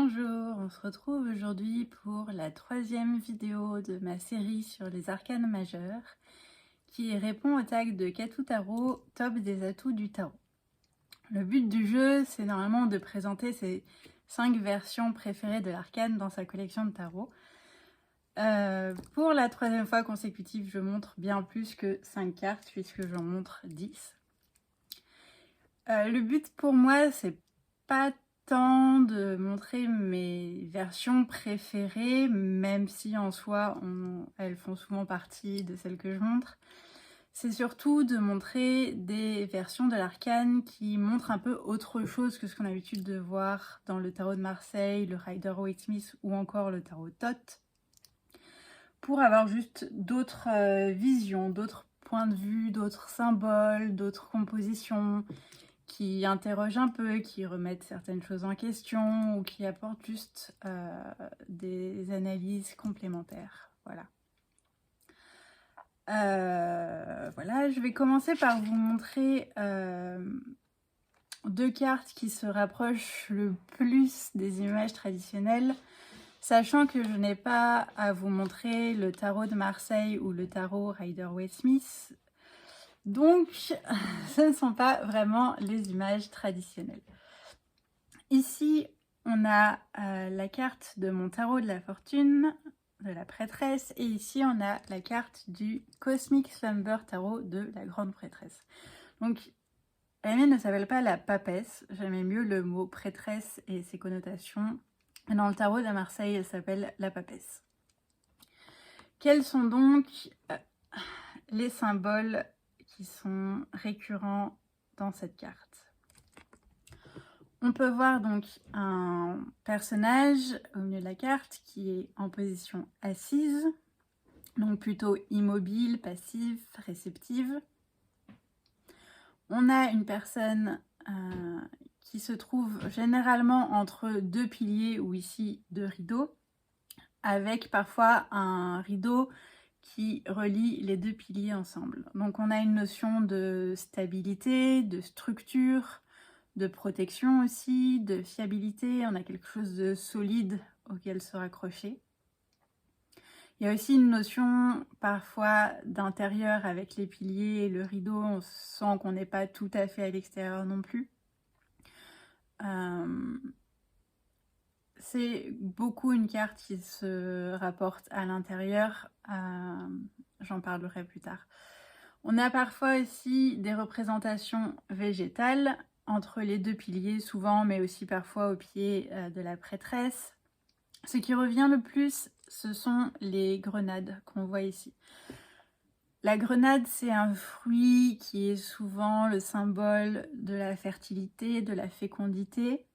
Bonjour, on se retrouve aujourd'hui pour la troisième vidéo de ma série sur les arcanes majeures qui répond au tag de Katou Tarot, top des atouts du tarot. Le but du jeu, c'est normalement de présenter ses 5 versions préférées de l'arcane dans sa collection de tarot. Pour la troisième fois consécutive, je montre bien plus que 5 cartes puisque j'en montre 10. Le but pour moi, c'est pas tant de montrer mes versions préférées, même si en soi, elles font souvent partie de celles que je montre. C'est surtout de montrer des versions de l'arcane qui montrent un peu autre chose que ce qu'on a l'habitude de voir dans le tarot de Marseille, le Rider-Waite-Smith ou encore le tarot Thoth, pour avoir juste d'autres visions, d'autres points de vue, d'autres symboles, d'autres compositions, qui interrogent un peu, qui remettent certaines choses en question ou qui apportent juste des analyses complémentaires. Voilà. Voilà, je vais commencer par vous montrer 2 cartes qui se rapprochent le plus des images traditionnelles, sachant que je n'ai pas à vous montrer le tarot de Marseille ou le tarot Rider-Waite-Smith. Donc, ce ne sont pas vraiment les images traditionnelles. Ici, on a la carte de mon tarot de la fortune, de la prêtresse, et ici, on a la carte du Cosmic Slumber Tarot de la grande prêtresse. Donc, la mienne ne s'appelle pas la papesse, j'aimais mieux le mot prêtresse et ses connotations. Dans le tarot de Marseille, elle s'appelle la papesse. Quels sont donc les symboles qui sont récurrents dans cette carte? On peut voir donc un personnage au milieu de la carte qui est en position assise, donc plutôt immobile, passive, réceptive. On a une personne qui se trouve généralement entre 2 piliers ou ici 2 rideaux, avec parfois un rideau qui relie les 2 piliers ensemble. Donc on a une notion de stabilité, de structure, de protection aussi, de fiabilité. On a quelque chose de solide auquel se raccrocher. Il y a aussi une notion parfois d'intérieur avec les piliers et le rideau. On sent qu'on n'est pas tout à fait à l'extérieur non plus. C'est beaucoup une carte qui se rapporte à l'intérieur, j'en parlerai plus tard. On a parfois aussi des représentations végétales entre les 2 piliers souvent, mais aussi parfois au pied de la prêtresse. Ce qui revient le plus, ce sont les grenades qu'on voit ici. La grenade, c'est un fruit qui est souvent le symbole de la fertilité, de la fécondité,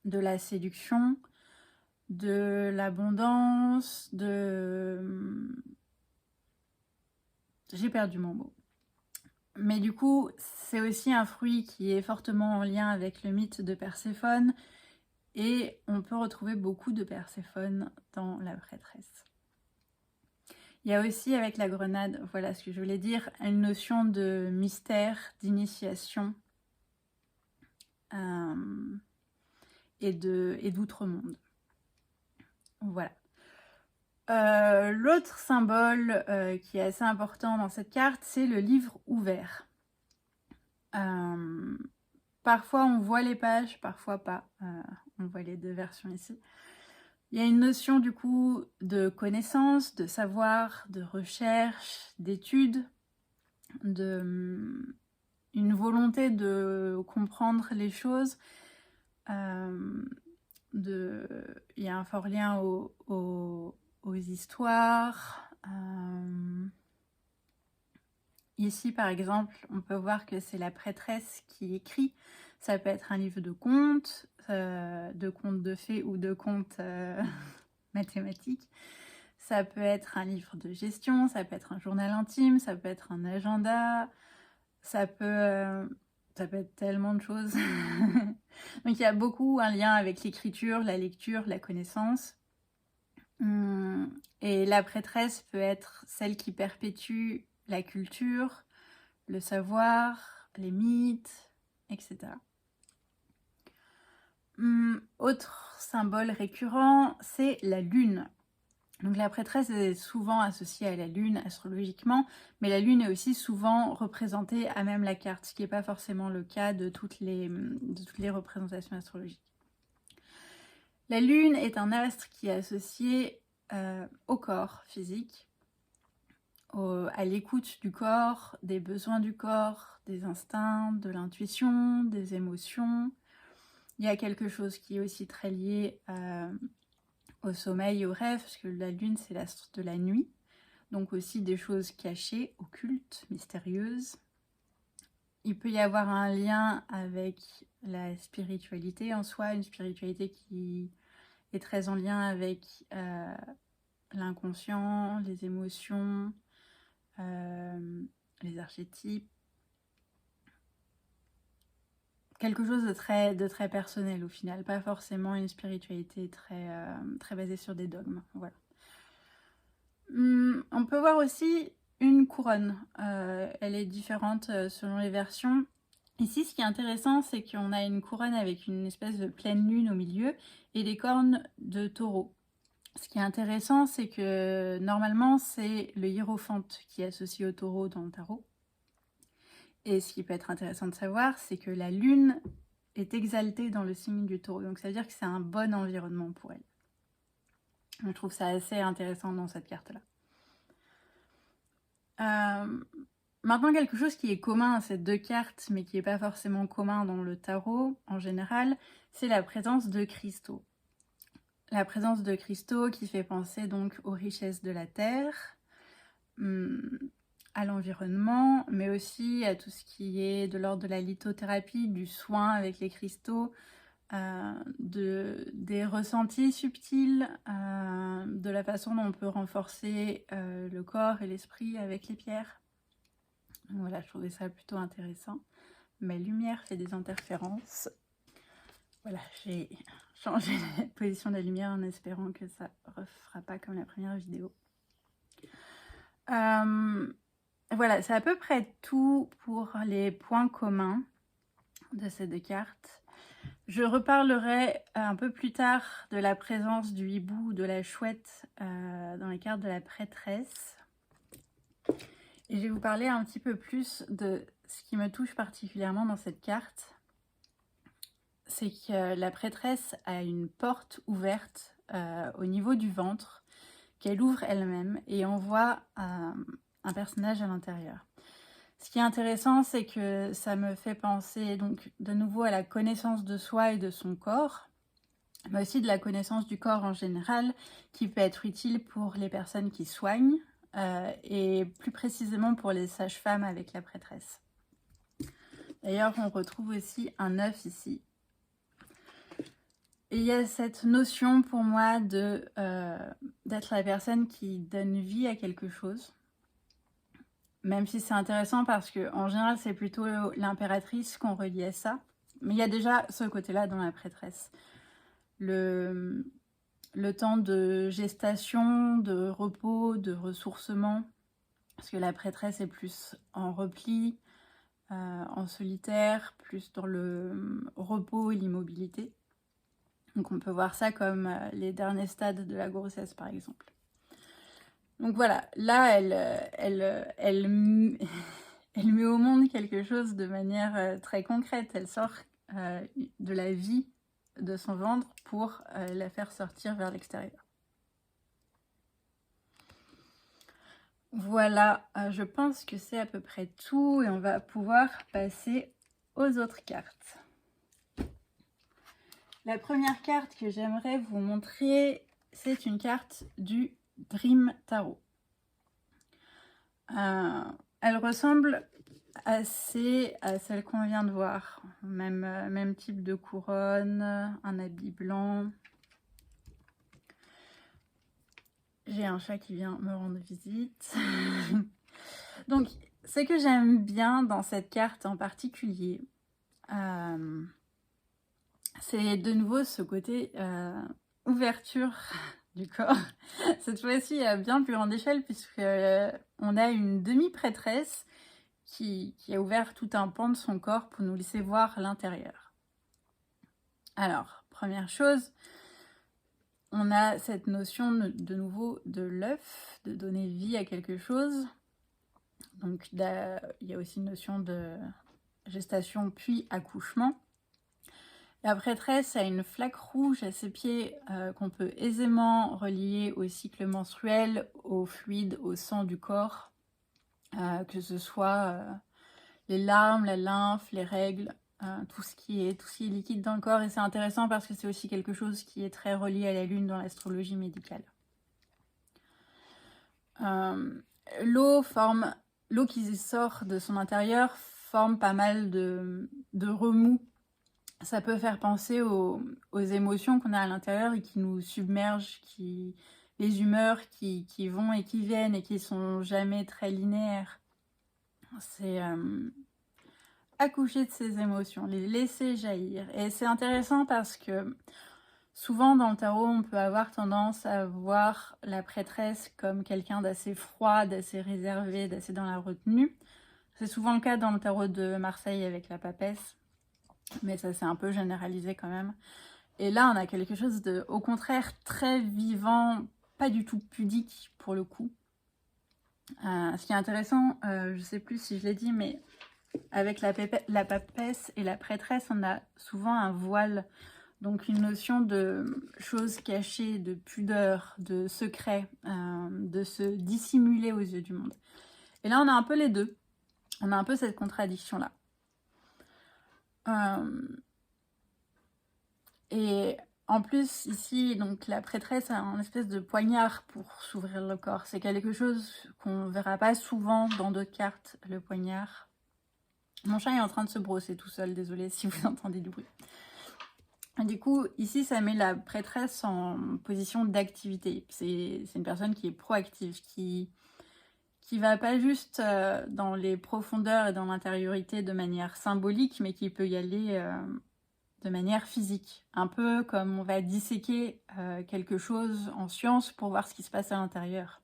de la séduction, de l'abondance, J'ai perdu mon mot. Mais du coup, c'est aussi un fruit qui est fortement en lien avec le mythe de Perséphone et on peut retrouver beaucoup de Perséphone dans la prêtresse. Il y a aussi avec la grenade, voilà ce que je voulais dire, une notion de mystère, d'initiation et d'outre-monde. Voilà. L'autre symbole qui est assez important dans cette carte, c'est le livre ouvert. Parfois on voit les pages, parfois pas. On voit les 2 versions ici. Il y a une notion du coup de connaissance, de savoir, de recherche, d'étude, une volonté de comprendre les choses. Il y a un fort lien aux histoires. Ici, par exemple, on peut voir que c'est la prêtresse qui écrit. Ça peut être un livre de contes de fées ou de contes mathématiques. Ça peut être un livre de gestion, ça peut être un journal intime, ça peut être un agenda, ça peut être tellement de choses. Donc il y a beaucoup un lien avec l'écriture, la lecture, la connaissance. Et la prêtresse peut être celle qui perpétue la culture, le savoir, les mythes, etc. Autre symbole récurrent, c'est la lune. Donc la prêtresse est souvent associée à la lune astrologiquement, mais la lune est aussi souvent représentée à même la carte, ce qui n'est pas forcément le cas de toutes les représentations astrologiques. La lune est un astre qui est associé au corps physique, à l'écoute du corps, des besoins du corps, des instincts, de l'intuition, des émotions. Il y a quelque chose qui est aussi très lié au sommeil et au rêve, parce que la lune c'est l'astre de la nuit, donc aussi des choses cachées, occultes, mystérieuses. Il peut y avoir un lien avec la spiritualité en soi, une spiritualité qui est très en lien avec l'inconscient, les émotions, les archétypes. Quelque chose de très personnel au final, pas forcément une spiritualité très basée sur des dogmes. Voilà. On peut voir aussi une couronne. Elle est différente selon les versions. Ici, ce qui est intéressant, c'est qu'on a une couronne avec une espèce de pleine lune au milieu et des cornes de taureau. Ce qui est intéressant, c'est que normalement, c'est le hiérophante qui est associé au taureau dans le tarot. Et ce qui peut être intéressant de savoir, c'est que la lune est exaltée dans le signe du taureau. Donc ça veut dire que c'est un bon environnement pour elle. Je trouve ça assez intéressant dans cette carte-là. Maintenant, quelque chose qui est commun à ces deux cartes, mais qui n'est pas forcément commun dans le tarot en général, c'est la présence de cristaux. La présence de cristaux qui fait penser donc aux richesses de la terre, à l'environnement, mais aussi à tout ce qui est de l'ordre de la lithothérapie, du soin avec les cristaux, des ressentis subtils, de la façon dont on peut renforcer le corps et l'esprit avec les pierres. Donc voilà, je trouvais ça plutôt intéressant. Ma lumière fait des interférences. Voilà, j'ai changé la position de la lumière en espérant que ça ne refera pas comme la première vidéo. Voilà, c'est à peu près tout pour les points communs de ces deux cartes. Je reparlerai un peu plus tard de la présence du hibou, de la chouette dans les cartes de la prêtresse. Et je vais vous parler un petit peu plus de ce qui me touche particulièrement dans cette carte. C'est que la prêtresse a une porte ouverte au niveau du ventre qu'elle ouvre elle-même et on voit un personnage à l'intérieur. Ce qui est intéressant, c'est que ça me fait penser donc de nouveau à la connaissance de soi et de son corps, mais aussi de la connaissance du corps en général, qui peut être utile pour les personnes qui soignent et plus précisément pour les sages-femmes avec la prêtresse. D'ailleurs, on retrouve aussi un œuf ici. Et il y a cette notion pour moi d'être la personne qui donne vie à quelque chose. Même si c'est intéressant parce qu'en général, c'est plutôt l'impératrice qu'on relie à ça. Mais il y a déjà ce côté-là dans la prêtresse. Le temps de gestation, de repos, de ressourcement. Parce que la prêtresse est plus en repli, en solitaire, plus dans le repos et l'immobilité. Donc on peut voir ça comme les derniers stades de la grossesse par exemple. Donc voilà, là elle met au monde quelque chose de manière très concrète. Elle sort de la vie de son ventre pour la faire sortir vers l'extérieur. Voilà, je pense que c'est à peu près tout et on va pouvoir passer aux autres cartes. La première carte que j'aimerais vous montrer, c'est une carte du Dream Tarot. Elle ressemble assez à celle qu'on vient de voir. Même type de couronne, un habit blanc. J'ai un chat qui vient me rendre visite. Donc, ce que j'aime bien dans cette carte en particulier, c'est de nouveau ce côté ouverture du corps. Cette fois-ci à bien plus grande échelle puisque on a une demi-prêtresse qui a ouvert tout un pan de son corps pour nous laisser voir l'intérieur. Alors, première chose, on a cette notion de nouveau de l'œuf, de donner vie à quelque chose. Donc il y a aussi une notion de gestation puis accouchement. La prêtresse a une flaque rouge à ses pieds qu'on peut aisément relier au cycle menstruel, au fluide, au sang du corps, que ce soit les larmes, la lymphe, les règles, tout ce qui est liquide dans le corps. Et c'est intéressant parce que c'est aussi quelque chose qui est très relié à la lune dans l'astrologie médicale. L'eau qui sort de son intérieur forme pas mal de remous. Ça peut faire penser aux émotions qu'on a à l'intérieur et qui nous submergent, les humeurs qui vont et qui viennent et qui sont jamais très linéaires. C'est accoucher de ces émotions, les laisser jaillir. Et c'est intéressant parce que souvent dans le tarot, on peut avoir tendance à voir la prêtresse comme quelqu'un d'assez froid, d'assez réservé, d'assez dans la retenue. C'est souvent le cas dans le tarot de Marseille avec la papesse. Mais ça c'est un peu généralisé quand même. Et là, on a quelque chose de, au contraire, très vivant, pas du tout pudique pour le coup. Ce qui est intéressant, je sais plus si je l'ai dit, mais avec la papesse et la prêtresse, on a souvent un voile. Donc une notion de choses cachées, de pudeur, de secret, de se dissimuler aux yeux du monde. Et là, on a un peu les deux. On a un peu cette contradiction-là. Et en plus, ici, donc la prêtresse a un espèce de poignard pour s'ouvrir le corps. C'est quelque chose qu'on ne verra pas souvent dans d'autres cartes, le poignard. Mon chat est en train de se brosser tout seul, désolé si vous entendez du bruit. Et du coup, ici, ça met la prêtresse en position d'activité. C'est une personne qui est proactive, qui va pas juste dans les profondeurs et dans l'intériorité de manière symbolique, mais qui peut y aller de manière physique. Un peu comme on va disséquer quelque chose en science pour voir ce qui se passe à l'intérieur.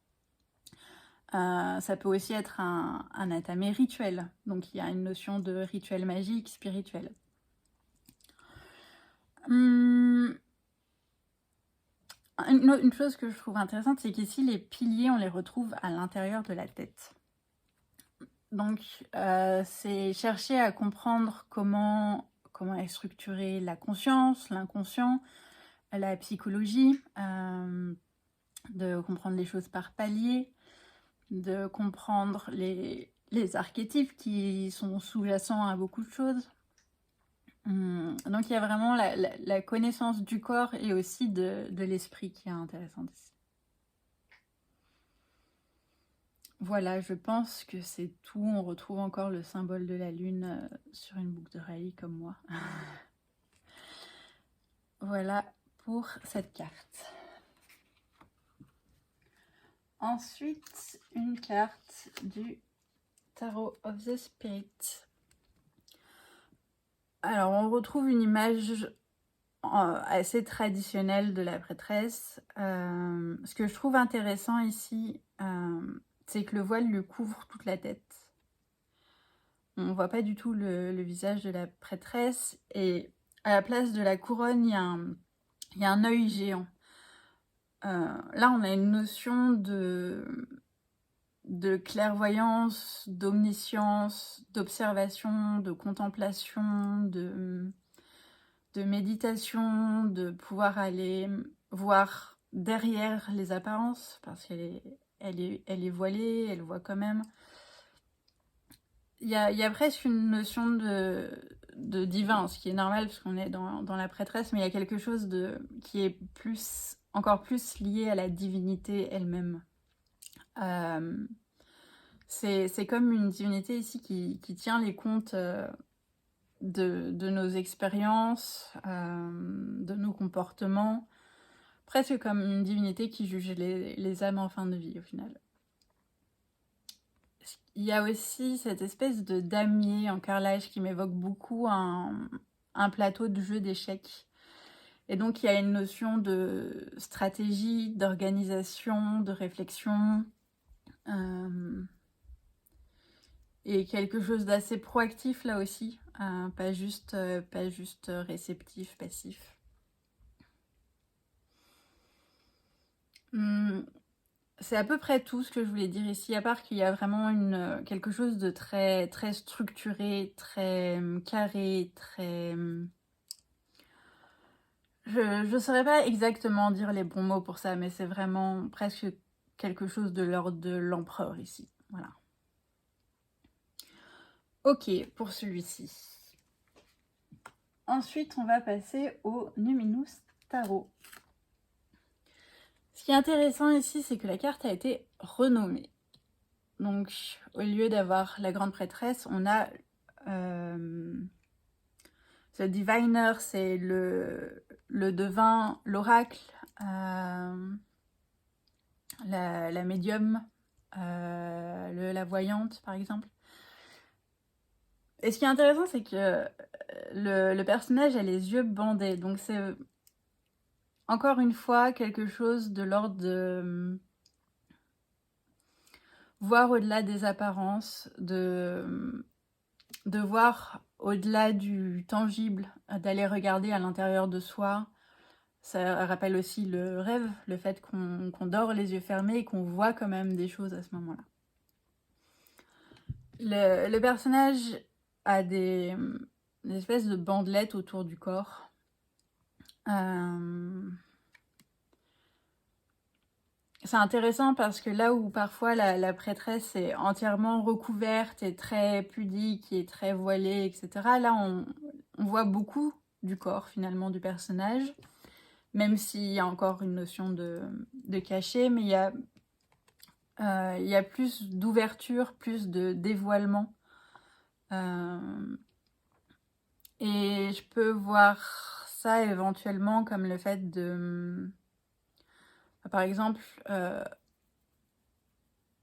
Ça peut aussi être un atamé rituel. Donc il y a une notion de rituel magique, spirituel. Une chose que je trouve intéressante, c'est qu'ici, les piliers, on les retrouve à l'intérieur de la tête. Donc, c'est chercher à comprendre comment est structurée la conscience, l'inconscient, la psychologie, de comprendre les choses par paliers, de comprendre les archétypes qui sont sous-jacents à beaucoup de choses. Donc il y a vraiment la connaissance du corps et aussi de l'esprit qui est intéressante ici. Voilà, je pense que c'est tout. On retrouve encore le symbole de la lune sur une boucle d'oreille comme moi. Voilà pour cette carte. Ensuite, une carte du Tarot of the Spirit. Alors, on retrouve une image assez traditionnelle de la prêtresse. Ce que je trouve intéressant ici, c'est que le voile lui couvre toute la tête. On ne voit pas du tout le visage de la prêtresse. Et à la place de la couronne, il y a un œil géant. Là, on a une notion de clairvoyance, d'omniscience, d'observation, de contemplation, de méditation, de pouvoir aller voir derrière les apparences, parce qu'elle est voilée, elle voit quand même. Il y a presque une notion de divin, ce qui est normal parce qu'on est dans la prêtresse, mais il y a quelque chose qui est encore plus lié à la divinité elle-même. C'est comme une divinité ici qui tient les comptes de nos expériences, de nos comportements, presque comme une divinité qui juge les âmes en fin de vie au final. Il y a aussi cette espèce de damier en carrelage qui m'évoque beaucoup un plateau de jeu d'échecs. Et donc il y a une notion de stratégie, d'organisation, de réflexion, et quelque chose d'assez proactif là aussi, pas juste réceptif, passif. c'est à peu près tout ce que je voulais dire ici, à part qu'il y a vraiment quelque chose de très, très structuré, très carré, très... Je ne saurais pas exactement dire les bons mots pour ça, mais c'est vraiment presque quelque chose de l'ordre de l'empereur ici. Voilà. Ok, pour celui-ci. Ensuite, on va passer au Numinous Tarot. Ce qui est intéressant ici, c'est que la carte a été renommée. Donc, au lieu d'avoir la grande prêtresse, on a The Diviner, c'est le devin, l'oracle, la médium, la voyante, par exemple. Et ce qui est intéressant, c'est que le personnage a les yeux bandés. Donc, c'est encore une fois quelque chose de l'ordre de voir au-delà des apparences, de voir au-delà du tangible, d'aller regarder à l'intérieur de soi. Ça rappelle aussi le rêve, le fait qu'on dort les yeux fermés et qu'on voit quand même des choses à ce moment-là. Le personnage a des espèces de bandelettes autour du corps. C'est intéressant parce que là où parfois la prêtresse est entièrement recouverte et très pudique et très voilée, etc., là on voit beaucoup du corps finalement du personnage, même s'il y a encore une notion de cachet, mais il y a plus d'ouverture, plus de dévoilement. Et je peux voir ça éventuellement comme le fait de... Par exemple,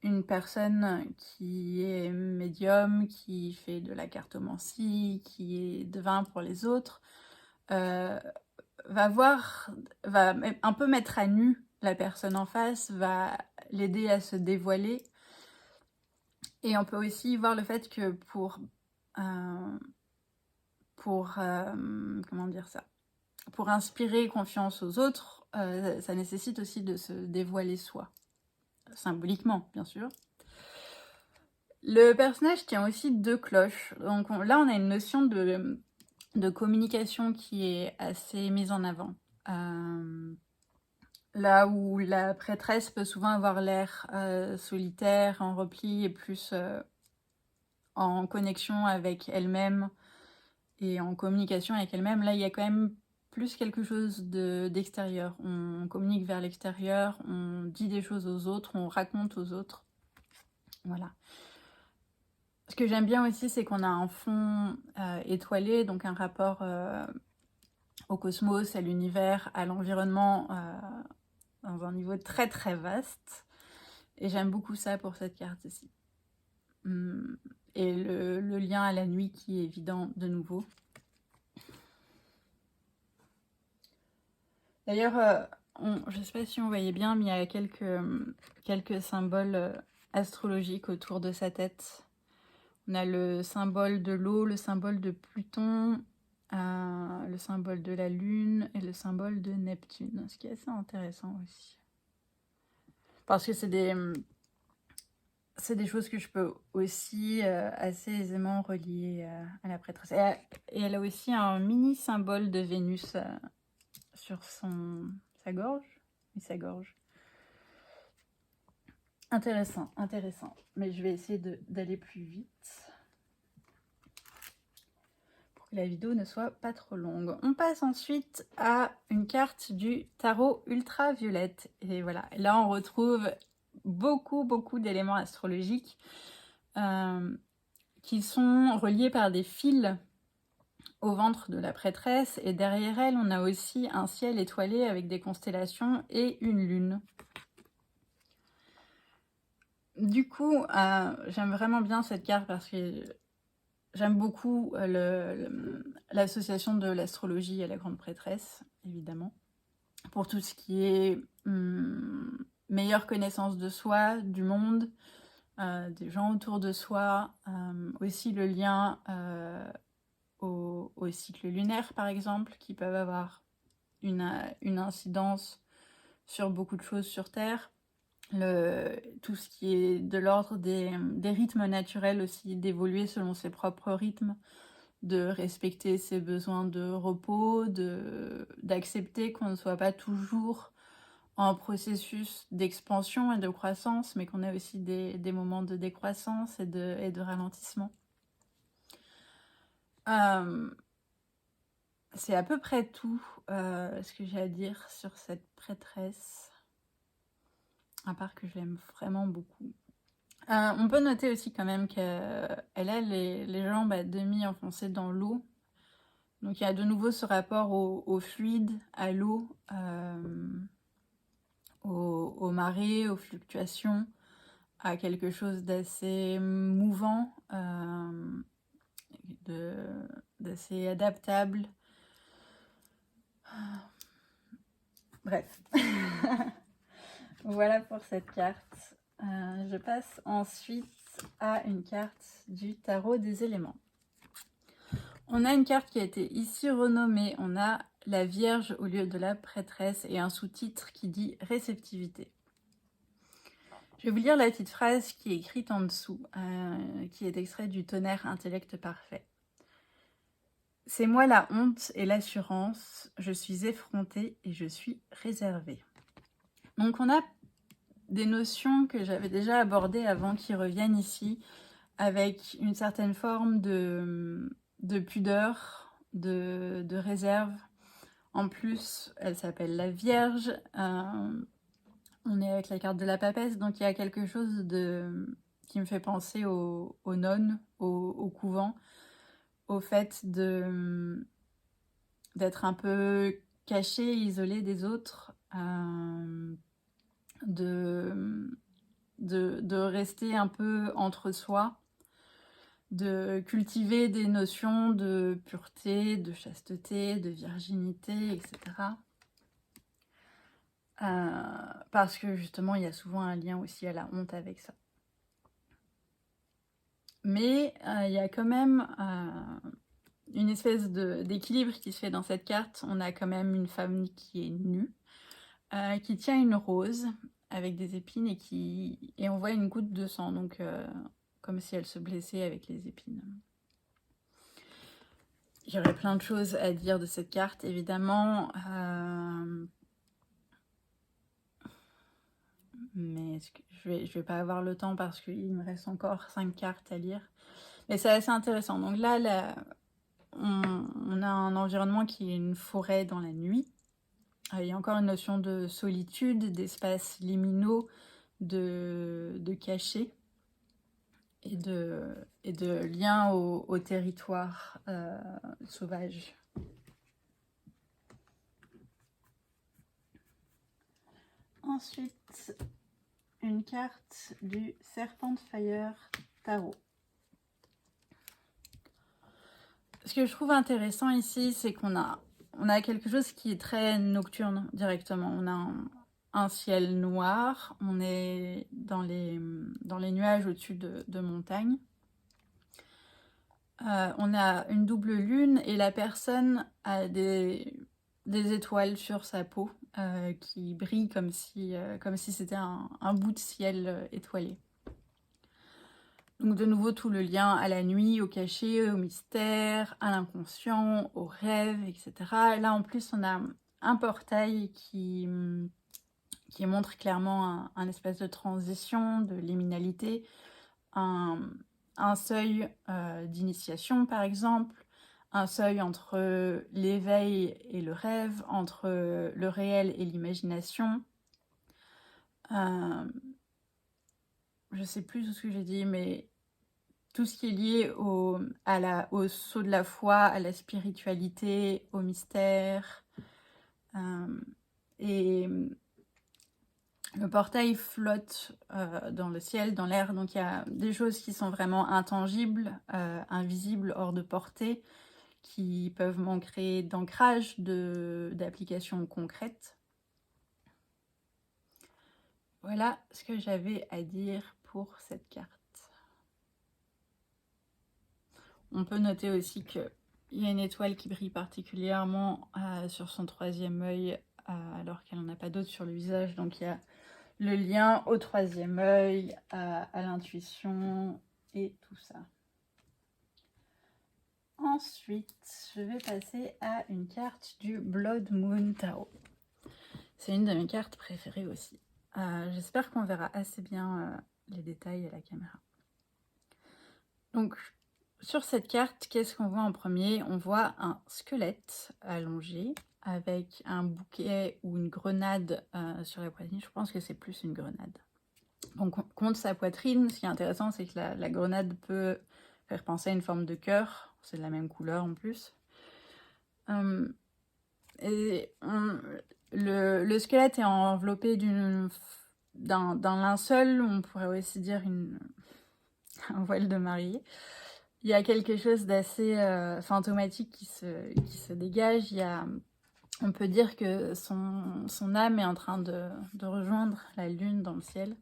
une personne qui est médium, qui fait de la cartomancie, qui est devin pour les autres, va un peu mettre à nu la personne en face, va l'aider à se dévoiler. Et on peut aussi voir le fait que comment dire ça, pour inspirer confiance aux autres, ça nécessite aussi de se dévoiler soi. Symboliquement, bien sûr. Le personnage tient aussi 2 cloches. Donc là, on a une notion de communication qui est assez mise en avant. Là où la prêtresse peut souvent avoir l'air solitaire, en repli et plus en connexion avec elle-même et en communication avec elle-même, là, il y a quand même plus quelque chose d'extérieur. On communique vers l'extérieur, on dit des choses aux autres, on raconte aux autres. Voilà. Ce que j'aime bien aussi, c'est qu'on a un fond étoilé, donc un rapport au cosmos, à l'univers, à l'environnement, dans un niveau très très vaste. Et j'aime beaucoup ça pour cette carte ici. Et le lien à la nuit qui est évident de nouveau. D'ailleurs, je ne sais pas si on voyait bien, mais il y a quelques symboles astrologiques autour de sa tête. On a le symbole de l'eau, le symbole de Pluton, le symbole de la Lune et le symbole de Neptune, ce qui est assez intéressant aussi. Parce que c'est des choses que je peux aussi assez aisément relier à la prêtresse. Et elle a aussi un mini symbole de Vénus sur sa gorge. Oui, sa gorge. Intéressant, intéressant. Mais je vais essayer d'aller plus vite pour que la vidéo ne soit pas trop longue. On passe ensuite à une carte du tarot ultraviolette. Et voilà, là on retrouve beaucoup d'éléments astrologiques qui sont reliés par des fils au ventre de la prêtresse. Et derrière elle, on a aussi un ciel étoilé avec des constellations et une lune. Du coup, j'aime vraiment bien cette carte parce que j'aime beaucoup l'association de l'astrologie à la grande prêtresse, évidemment. Pour tout ce qui est meilleure connaissance de soi, du monde, des gens autour de soi. Aussi le lien au cycle lunaire, par exemple, qui peuvent avoir une incidence sur beaucoup de choses sur Terre. tout ce qui est de l'ordre des rythmes naturels aussi, d'évoluer selon ses propres rythmes, de respecter ses besoins de repos, d'accepter qu'on ne soit pas toujours en processus d'expansion et de croissance, mais qu'on a aussi des moments de décroissance et de ralentissement. C'est à peu près tout ce que j'ai à dire sur cette prêtresse, à part que je l'aime vraiment beaucoup. On peut noter aussi quand même qu'elle a les jambes à demi enfoncées dans l'eau. Donc il y a de nouveau ce rapport au fluide, à l'eau, aux marées, aux fluctuations, à quelque chose d'assez mouvant, d'assez adaptable. Bref. Voilà pour cette carte. Je passe ensuite à une carte du tarot des éléments. On a une carte qui a été ici renommée. On a la Vierge au lieu de la prêtresse et un sous-titre qui dit réceptivité. Je vais vous lire la petite phrase qui est écrite en dessous, qui est extrait du Tonnerre intellect parfait. C'est moi la honte et l'assurance, je suis effrontée et je suis réservée. Donc on a des notions que j'avais déjà abordées avant qu'ils reviennent ici, avec une certaine forme de pudeur, de réserve. En plus, elle s'appelle la Vierge. On est avec la carte de la papesse, donc il y a quelque chose qui me fait penser aux nonnes, au couvent, au fait d'être un peu caché, isolé des autres, de rester un peu entre soi, de cultiver des notions de pureté, de chasteté, de virginité, etc. Parce que justement, il y a souvent un lien aussi à la honte avec ça. Mais il y a quand même une espèce d'équilibre qui se fait dans cette carte. On a quand même une femme qui est nue, qui tient une rose avec des épines et on voit une goutte de sang, donc comme si elle se blessait avec les épines. Il y aurait plein de choses à dire de cette carte, évidemment. Mais je vais pas avoir le temps parce qu'il me reste encore 5 cartes à lire. Mais c'est assez intéressant. Donc là on a un environnement qui est une forêt dans la nuit. Il y a encore une notion de solitude, d'espaces liminaux, de cachets et de lien au territoire sauvage. Ensuite, une carte du Serpent Fire Tarot. Ce que je trouve intéressant ici, c'est qu'on a quelque chose qui est très nocturne directement. On a un ciel noir, on est dans les nuages au-dessus de montagnes. On a une double lune et la personne a des étoiles sur sa peau qui brillent comme si c'était un bout de ciel étoilé. Donc de nouveau tout le lien à la nuit, au cachet, au mystère, à l'inconscient, au rêve, etc. Là en plus on a un portail qui montre clairement un espèce de transition, de liminalité, un seuil d'initiation par exemple, un seuil entre l'éveil et le rêve, entre le réel et l'imagination. Je sais plus tout ce que j'ai dit, mais tout ce qui est lié au saut de la foi, à la spiritualité, au mystère. Et le portail flotte dans le ciel, dans l'air, donc il y a des choses qui sont vraiment intangibles, invisibles, hors de portée, qui peuvent manquer d'ancrage, d'application concrète. Voilà ce que j'avais à dire pour cette carte. On peut noter aussi qu'il y a une étoile qui brille particulièrement sur son troisième œil, alors qu'elle n'en a pas d'autre sur le visage. Donc il y a le lien au troisième œil, à l'intuition et tout ça. Ensuite, je vais passer à une carte du Blood Moon Tarot. C'est une de mes cartes préférées aussi. J'espère qu'on verra assez bien les détails à la caméra. Donc, sur cette carte, qu'est-ce qu'on voit en premier? On voit un squelette allongé avec un bouquet ou une grenade sur la poitrine. Je pense que c'est plus une grenade. Donc, contre sa poitrine, ce qui est intéressant, c'est que la grenade peut faire penser à une forme de cœur. C'est de la même couleur en plus. Le squelette est enveloppé d'un linceul, on pourrait aussi dire un voile de mariée. Il y a quelque chose d'assez fantomatique qui se dégage. On peut dire que son âme est en train de rejoindre la lune dans le ciel.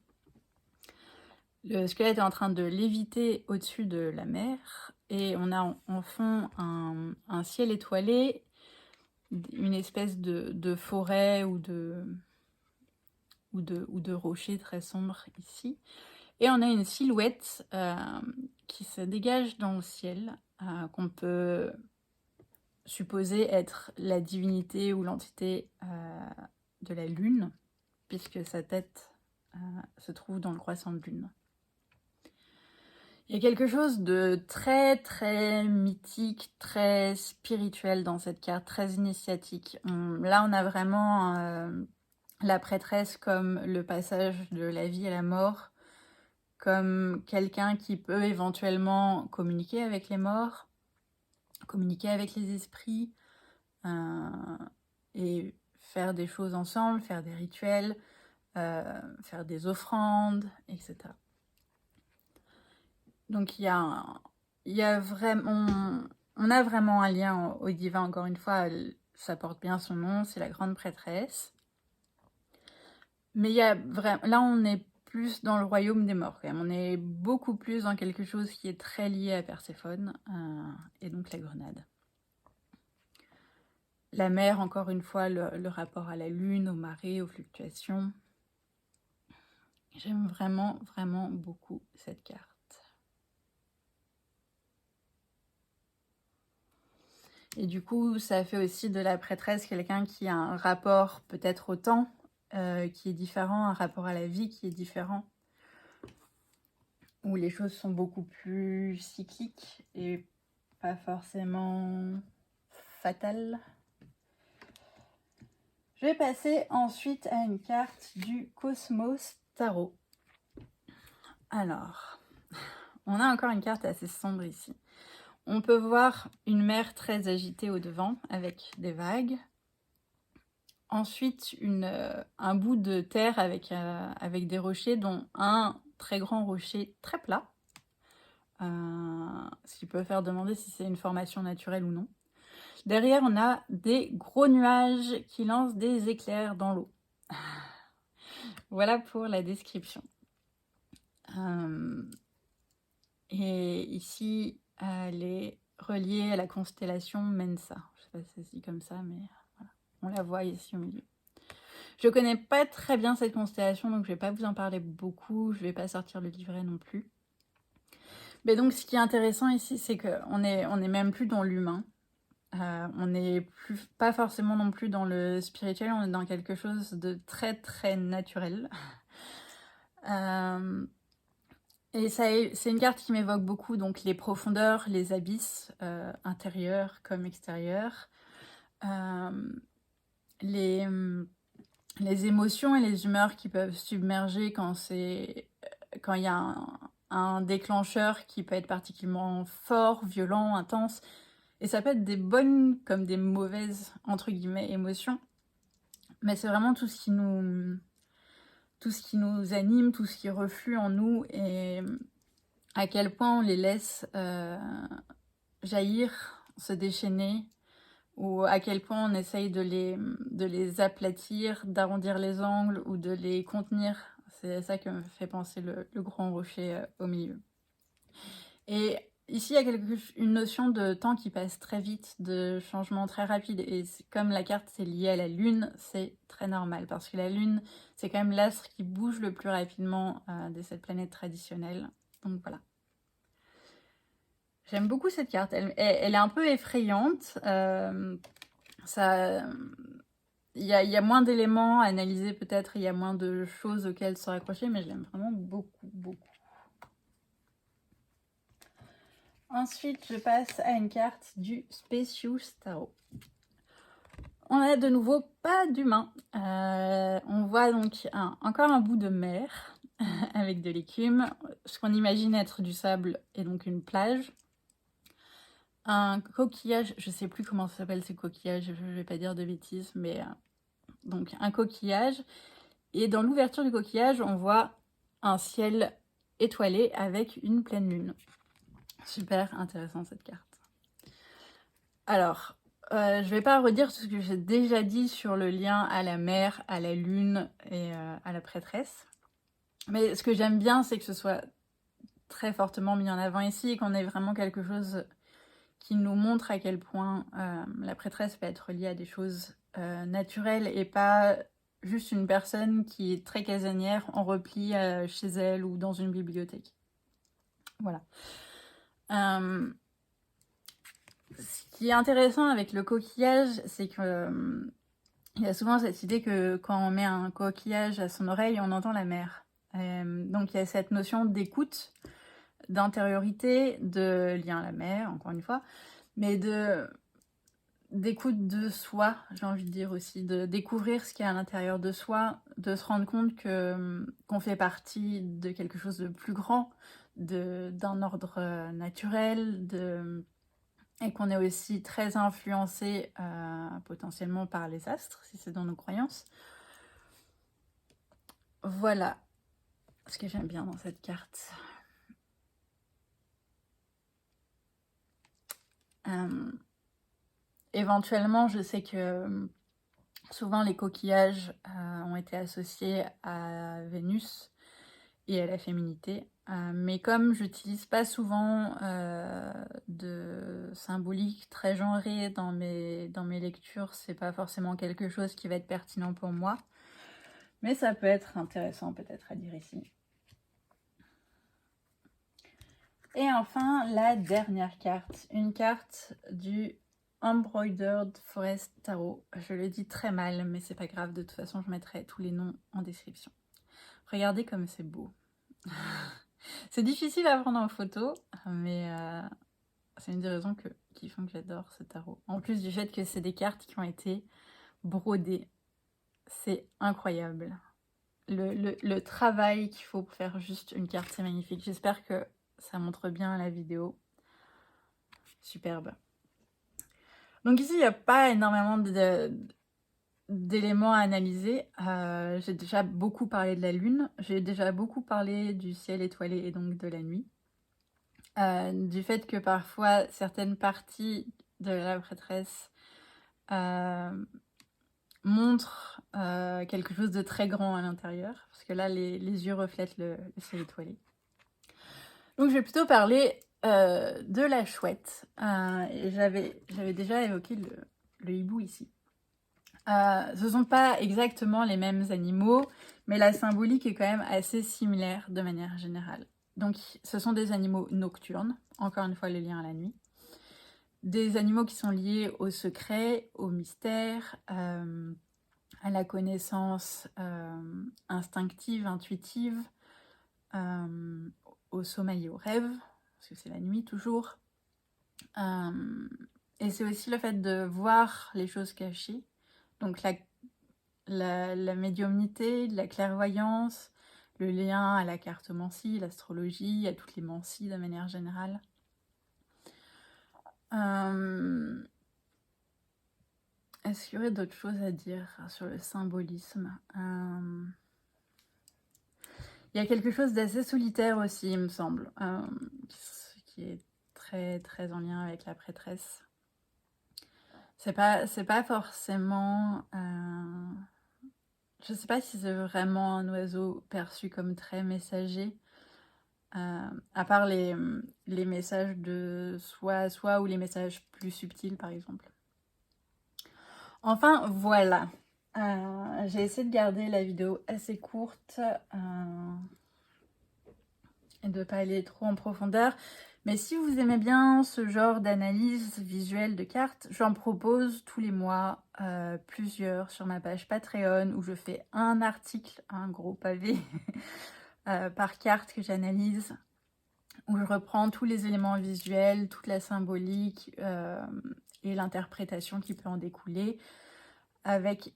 Le squelette est en train de léviter au-dessus de la mer et on a en fond un ciel étoilé, une espèce de forêt ou de rochers très sombres ici. Et on a une silhouette qui se dégage dans le ciel, qu'on peut supposer être la divinité ou l'entité de la lune, puisque sa tête se trouve dans le croissant de lune. Il y a quelque chose de très très mythique, très spirituel dans cette carte, très initiatique. Là, on a vraiment la prêtresse comme le passage de la vie à la mort, comme quelqu'un qui peut éventuellement communiquer avec les morts, communiquer avec les esprits, et faire des choses ensemble, faire des rituels, faire des offrandes, etc. Donc il y a vraiment, on a vraiment un lien au divin, encore une fois, ça porte bien son nom, c'est la grande prêtresse. Mais il y a vraiment, là on est plus dans le royaume des morts quand même, on est beaucoup plus dans quelque chose qui est très lié à Perséphone, et donc la grenade. La mer, encore une fois, le rapport à la lune, aux marées, aux fluctuations. J'aime vraiment, vraiment beaucoup cette carte. Et du coup, ça fait aussi de la prêtresse quelqu'un qui a un rapport peut-être au temps qui est différent, un rapport à la vie qui est différent, où les choses sont beaucoup plus cycliques et pas forcément fatales. Je vais passer ensuite à une carte du Cosmos Tarot. Alors, on a encore une carte assez sombre ici. On peut voir une mer très agitée au devant avec des vagues. Ensuite, un bout de terre avec des rochers, dont un très grand rocher très plat. Ce qui peut faire demander si c'est une formation naturelle ou non. Derrière, on a des gros nuages qui lancent des éclairs dans l'eau. Voilà pour la description. Et ici, elle est reliée à la constellation Mensa. Je ne sais pas si c'est dit comme ça, mais voilà. On la voit ici au milieu. Je ne connais pas très bien cette constellation, donc je ne vais pas vous en parler beaucoup. Je ne vais pas sortir le livret non plus. Mais donc, ce qui est intéressant ici, c'est qu'on est même plus dans l'humain. On n'est pas forcément non plus dans le spirituel, on est dans quelque chose de très très naturel. Et c'est une carte qui m'évoque beaucoup donc les profondeurs, les abysses intérieurs comme extérieurs, les émotions et les humeurs qui peuvent submerger quand il y a un déclencheur qui peut être particulièrement fort, violent, intense. Et ça peut être des bonnes comme des mauvaises, entre guillemets, émotions. Mais c'est vraiment tout ce qui nous anime, tout ce qui reflue en nous et à quel point on les laisse jaillir, se déchaîner, ou à quel point on essaye de les aplatir, d'arrondir les angles ou de les contenir. C'est ça que me fait penser le grand rocher au milieu. Et ici, il y a une notion de temps qui passe très vite, de changement très rapide. Et comme la carte c'est lié à la Lune, c'est très normal. Parce que la Lune, c'est quand même l'astre qui bouge le plus rapidement de cette planète traditionnelle. Donc voilà. J'aime beaucoup cette carte. Elle est un peu effrayante. Il y a moins d'éléments à analyser peut-être. Il y a moins de choses auxquelles se raccrocher. Mais je l'aime vraiment beaucoup, beaucoup. Ensuite, je passe à une carte du Spacious Tarot. On a de nouveau pas d'humain. On voit donc encore un bout de mer avec de l'écume, ce qu'on imagine être du sable et donc une plage. Un coquillage, je sais plus comment ça s'appelle ces coquillages, je vais pas dire de bêtises, mais donc un coquillage. Et dans l'ouverture du coquillage, on voit un ciel étoilé avec une pleine lune. Super intéressant cette carte. Alors, je vais pas redire tout ce que j'ai déjà dit sur le lien à la mer, à la lune et à la prêtresse. Mais ce que j'aime bien, c'est que ce soit très fortement mis en avant ici et qu'on ait vraiment quelque chose qui nous montre à quel point la prêtresse peut être liée à des choses naturelles et pas juste une personne qui est très casanière en repli chez elle ou dans une bibliothèque. Voilà. Ce qui est intéressant avec le coquillage, c'est que il y a souvent cette idée que quand on met un coquillage à son oreille, on entend la mer. Donc il y a cette notion d'écoute, d'intériorité, de lien à la mer, encore une fois, mais d'écoute de soi, j'ai envie de dire aussi, de découvrir ce qu'il y a à l'intérieur de soi, de se rendre compte qu'on fait partie de quelque chose de plus grand, d'un ordre naturel, et qu'on est aussi très influencé potentiellement par les astres, si c'est dans nos croyances. Voilà ce que j'aime bien dans cette carte. Éventuellement, je sais que souvent les coquillages ont été associés à Vénus et à la féminité. Mais comme j'utilise pas souvent de symbolique très genrée dans mes lectures, c'est pas forcément quelque chose qui va être pertinent pour moi. Mais ça peut être intéressant peut-être à dire ici. Et enfin, la dernière carte. Une carte du Embroidered Forest Tarot. Je le dis très mal, mais c'est pas grave. De toute façon, je mettrai tous les noms en description. Regardez comme c'est beau. C'est difficile à prendre en photo, mais c'est une des raisons qui font que j'adore ce tarot. En plus du fait que c'est des cartes qui ont été brodées. C'est incroyable. Le travail qu'il faut pour faire juste une carte, c'est magnifique. J'espère que ça montre bien la vidéo. Superbe. Donc ici, il n'y a pas énormément d'éléments à analyser. J'ai déjà beaucoup parlé de la lune. J'ai déjà beaucoup parlé du ciel étoilé et donc de la nuit. Du fait que parfois, certaines parties de la prêtresse montrent quelque chose de très grand à l'intérieur. Parce que là, les yeux reflètent le ciel étoilé. Donc je vais plutôt parler de la chouette. J'avais déjà évoqué le hibou ici. Ce ne sont pas exactement les mêmes animaux, mais la symbolique est quand même assez similaire de manière générale. Donc ce sont des animaux nocturnes, encore une fois le lien à la nuit. Des animaux qui sont liés au secret, au mystère, à la connaissance instinctive, intuitive, au sommeil et au rêve, parce que c'est la nuit toujours. Et c'est aussi le fait de voir les choses cachées, donc la médiumnité, la clairvoyance, le lien à la cartomancie, l'astrologie, à toutes les mancies de manière générale. Est-ce qu'il y aurait d'autres choses à dire sur le symbolisme? Il y a quelque chose d'assez solitaire aussi, il me semble, qui est très très en lien avec la prêtresse. C'est pas forcément... je sais pas si c'est vraiment un oiseau perçu comme très messager, à part les messages de soi à soi ou les messages plus subtils par exemple. Enfin voilà, j'ai essayé de garder la vidéo assez courte et de ne pas aller trop en profondeur. Mais si vous aimez bien ce genre d'analyse visuelle de cartes, j'en propose tous les mois plusieurs sur ma page Patreon où je fais un article, un gros pavé par carte que j'analyse, où je reprends tous les éléments visuels, toute la symbolique et l'interprétation qui peut en découler, avec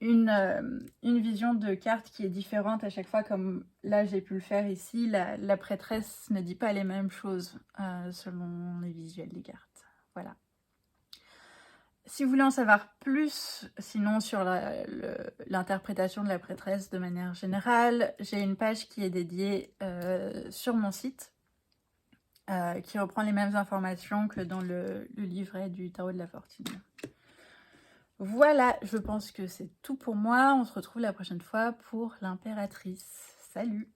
une vision de carte qui est différente à chaque fois, comme là j'ai pu le faire ici. La prêtresse ne dit pas les mêmes choses selon les visuels des cartes. Voilà. Si vous voulez en savoir plus, sinon sur l'interprétation de la prêtresse de manière générale, j'ai une page qui est dédiée sur mon site, qui reprend les mêmes informations que dans le livret du tarot de la fortune. Voilà, je pense que c'est tout pour moi. On se retrouve la prochaine fois pour l'impératrice. Salut!